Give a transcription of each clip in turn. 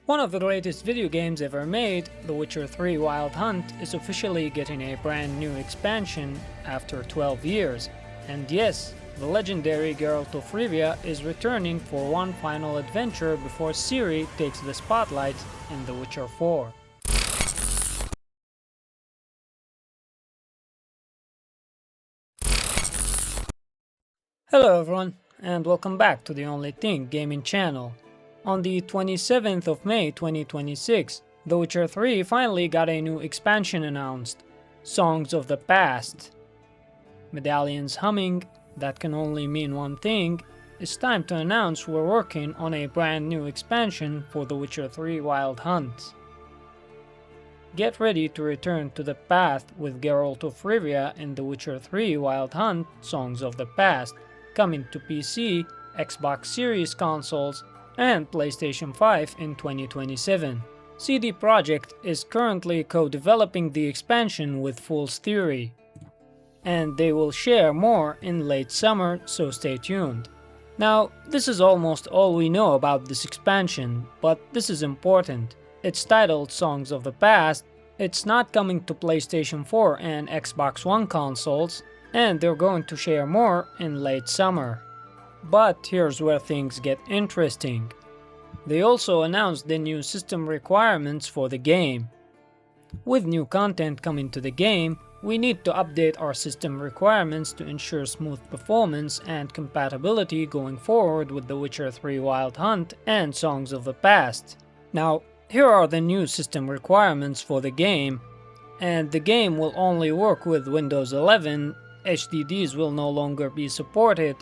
One of the greatest video games ever made, The Witcher 3 Wild Hunt, is officially getting a brand new expansion after 12 years. And yes, the legendary Geralt of Rivia is returning for one final adventure before Ciri takes the spotlight in The Witcher 4. Hello everyone, and welcome back to the Only Thing Gaming channel. On the 27th of May 2026, The Witcher 3 finally got a new expansion announced, Songs of the Past. Medallions humming, that can only mean one thing. It's time to announce we're working on a brand new expansion for The Witcher 3 Wild Hunt. Get ready to return to the past with Geralt of Rivia in The Witcher 3 Wild Hunt Songs of the Past, coming to PC, Xbox Series consoles, and PlayStation 5 in 2027. CD Projekt is currently co-developing the expansion with Fool's Theory, and they will share more in late summer, so stay tuned. Now, this is almost all we know about this expansion, but this is important. It's titled Songs of the Past, it's not coming to PlayStation 4 and Xbox One consoles, and they're going to share more in late summer. But here's where things get interesting. They also announced the new system requirements for the game. With new content coming to the game, we need to update our system requirements to ensure smooth performance and compatibility going forward with The Witcher 3 Wild Hunt and Songs of the Past. Now, here are the new system requirements for the game, and the game will only work with Windows 11, HDDs will no longer be supported,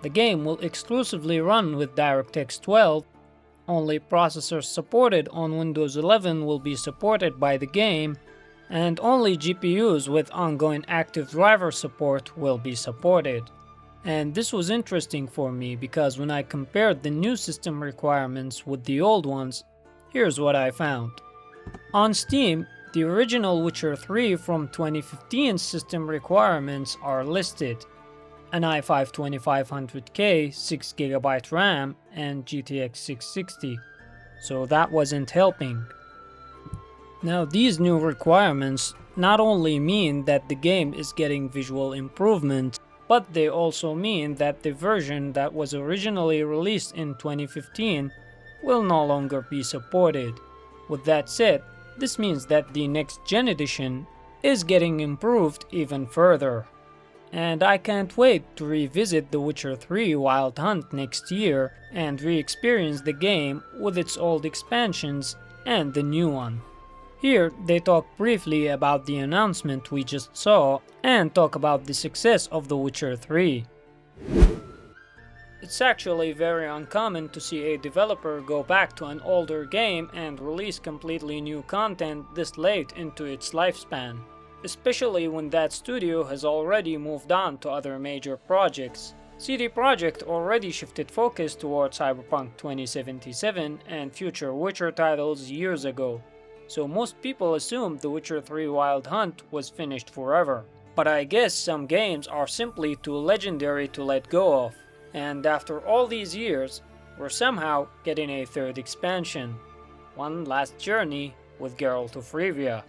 the game will exclusively run with DirectX 12, only processors supported on Windows 11 will be supported by the game, and only GPUs with ongoing active driver support will be supported. And this was interesting for me because when I compared the new system requirements with the old ones, here's what I found. On Steam, the original Witcher 3 from 2015 system requirements are listed. An i5 2500K, 6GB RAM, and GTX 660. So that wasn't helping. Now these new requirements not only mean that the game is getting visual improvement, but they also mean that the version that was originally released in 2015 will no longer be supported. With that said, this means that the next gen edition is getting improved even further. And I can't wait to revisit The Witcher 3 Wild Hunt next year and re-experience the game with its old expansions and the new one. Here they talk briefly about the announcement we just saw and talk about the success of The Witcher 3. It's actually very uncommon to see a developer go back to an older game and release completely new content this late into its lifespan, especially when that studio has already moved on to other major projects. CD Projekt already shifted focus towards Cyberpunk 2077 and future Witcher titles years ago, so most people assumed The Witcher 3 Wild Hunt was finished forever. But I guess some games are simply too legendary to let go of, and after all these years, we're somehow getting a third expansion, One Last Journey with Geralt of Rivia.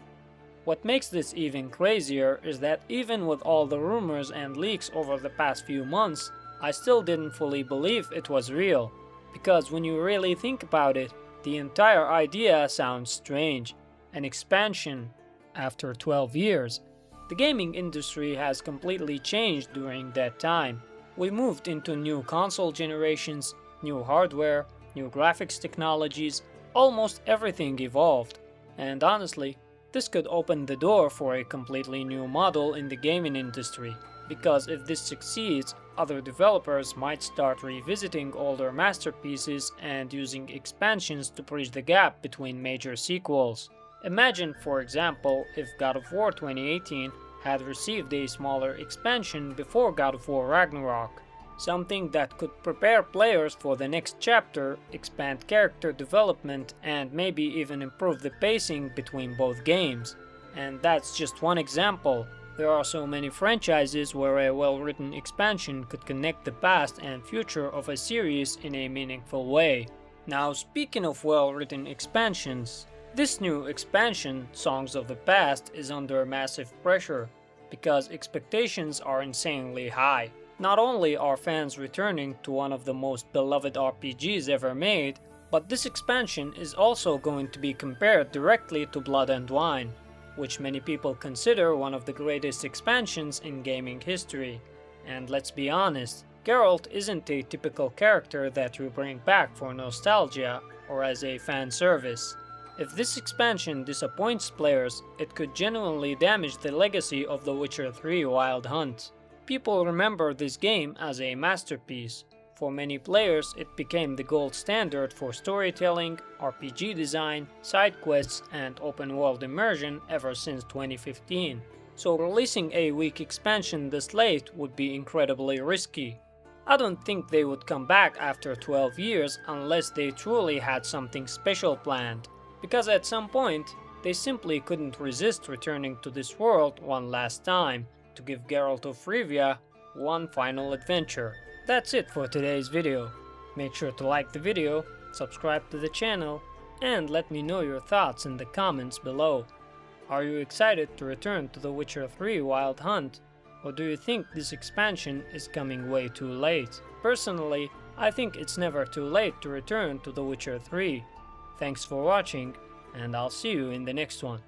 What makes this even crazier is that even with all the rumors and leaks over the past few months, I still didn't fully believe it was real, because when you really think about it, the entire idea sounds strange. An expansion after 12 years. The gaming industry has completely changed during that time. We moved into new console generations, new hardware, new graphics technologies, almost everything evolved. And honestly, this could open the door for a completely new model in the gaming industry, because if this succeeds, other developers might start revisiting older masterpieces and using expansions to bridge the gap between major sequels. Imagine, for example, if God of War 2018 had received a smaller expansion before God of War Ragnarok, something that could prepare players for the next chapter, expand character development, and maybe even improve the pacing between both games. And that's just one example. There are so many franchises where a well-written expansion could connect the past and future of a series in a meaningful way. Now, speaking of well-written expansions, this new expansion, Songs of the Past, is under massive pressure because expectations are insanely high. Not only are fans returning to one of the most beloved RPGs ever made, but this expansion is also going to be compared directly to Blood and Wine, which many people consider one of the greatest expansions in gaming history. And let's be honest, Geralt isn't a typical character that you bring back for nostalgia or as a fan service. If this expansion disappoints players, it could genuinely damage the legacy of The Witcher 3 Wild Hunt. People remember this game as a masterpiece. For many players, it became the gold standard for storytelling, RPG design, side quests, and open world immersion ever since 2015. So releasing a weak expansion this late would be incredibly risky. I don't think they would come back after 12 years unless they truly had something special planned, because at some point, they simply couldn't resist returning to this world one last time to give Geralt of Rivia one final adventure. That's it for today's video. Make sure to like the video, subscribe to the channel, and let me know your thoughts in the comments below. Are you excited to return to The Witcher 3 Wild Hunt? Or do you think this expansion is coming way too late? Personally, I think it's never too late to return to The Witcher 3. Thanks for watching, and I'll see you in the next one.